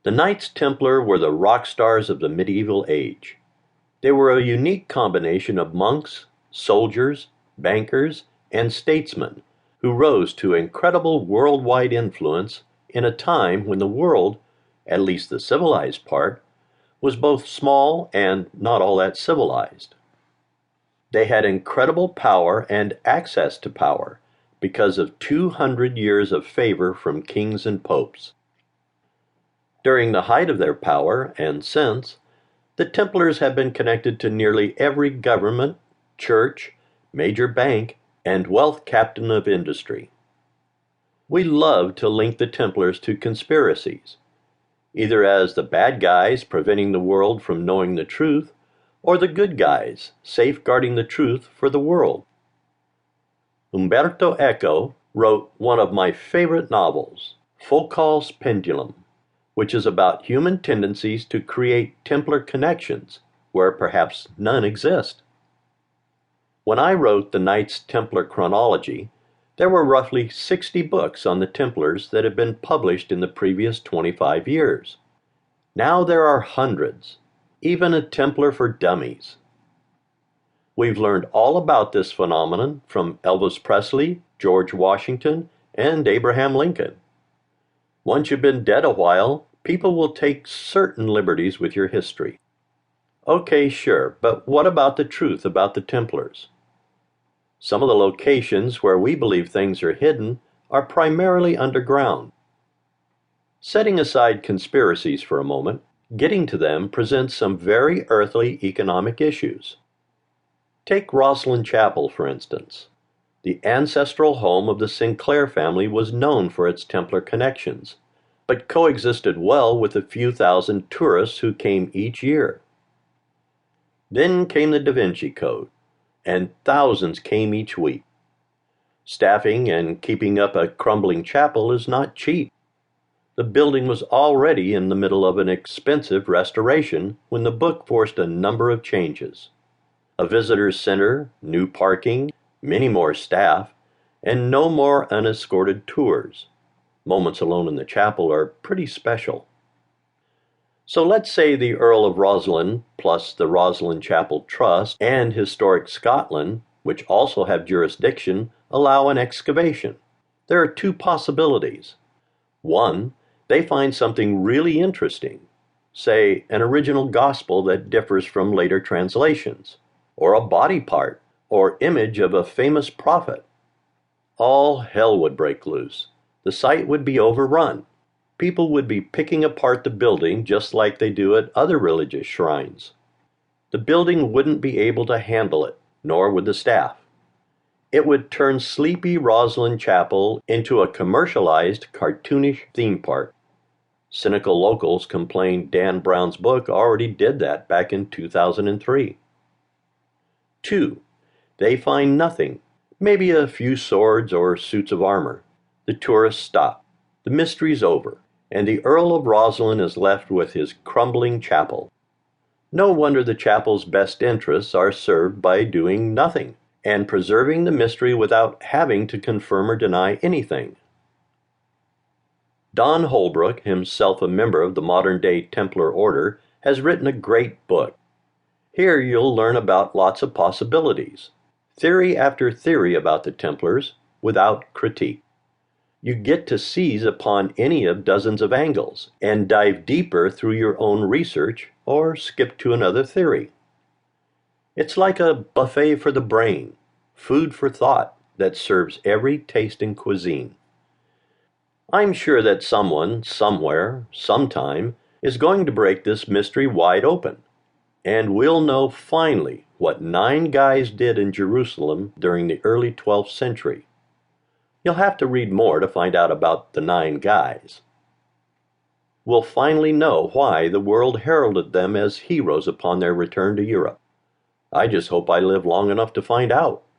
The Knights Templar were the rock stars of the medieval age. They were a unique combination of monks, soldiers, bankers, and statesmen who rose to incredible worldwide influence in a time when the world, at least the civilized part, was both small and not all that civilized. They had incredible power and access to power because of 200 years of favor from kings and popes. During the height of their power, and since, the Templars have been connected to nearly every government, church, major bank, and wealth captain of industry. We love to link the Templars to conspiracies, either as the bad guys preventing the world from knowing the truth, or the good guys safeguarding the truth for the world. Umberto Eco wrote one of my favorite novels, Foucault's Pendulum, which is about human tendencies to create Templar connections where perhaps none exist. When I wrote the Knights Templar chronology, there were roughly 60 books on the Templars that had been published in the previous 25 years. Now there are hundreds, even a Templar for Dummies. We've learned all about this phenomenon from Elvis Presley, George Washington, and Abraham Lincoln. Once you've been dead a while, people will take certain liberties with your history. Okay, sure, but what about the truth about the Templars? Some of the locations where we believe things are hidden are primarily underground. Setting aside conspiracies for a moment, getting to them presents some very earthly economic issues. Take Roslyn Chapel, for instance. The ancestral home of the Sinclair family was known for its Templar connections, but coexisted well with the few thousand tourists who came each year. Then came the Da Vinci Code, and thousands came each week. Staffing and keeping up a crumbling chapel is not cheap. The building was already in the middle of an expensive restoration when the book forced a number of changes. A visitor's center, new parking, many more staff, and no more unescorted tours. Moments alone in the chapel are pretty special. So let's say the Earl of Roslyn, plus the Roslyn Chapel Trust and Historic Scotland, which also have jurisdiction, allow an excavation. There are two possibilities. One, they find something really interesting, say an original gospel that differs from later translations, or a body part, or image of a famous prophet. All hell would break loose. The site would be overrun. People would be picking apart the building just like they do at other religious shrines. The building wouldn't be able to handle it, nor would the staff. It would turn sleepy Roslyn Chapel into a commercialized, cartoonish theme park. Cynical locals complained Dan Brown's book already did that back in 2003. 2. They find nothing, maybe a few swords or suits of armor. The tourists stop. The mystery's over, and the Earl of Roslyn is left with his crumbling chapel. No wonder the chapel's best interests are served by doing nothing and preserving the mystery without having to confirm or deny anything. Don Holbrook, himself a member of the modern-day Templar Order, has written a great book. Here you'll learn about lots of possibilities, theory after theory about the Templars, without critique. You get to seize upon any of dozens of angles and dive deeper through your own research or skip to another theory. It's like a buffet for the brain, food for thought that serves every taste in cuisine. I'm sure that someone, somewhere, sometime, is going to break this mystery wide open, and we'll know finally what 9 guys did in Jerusalem during the early 12th century. You'll have to read more to find out about the 9 guys. We'll finally know why the world heralded them as heroes upon their return to Europe. I just hope I live long enough to find out.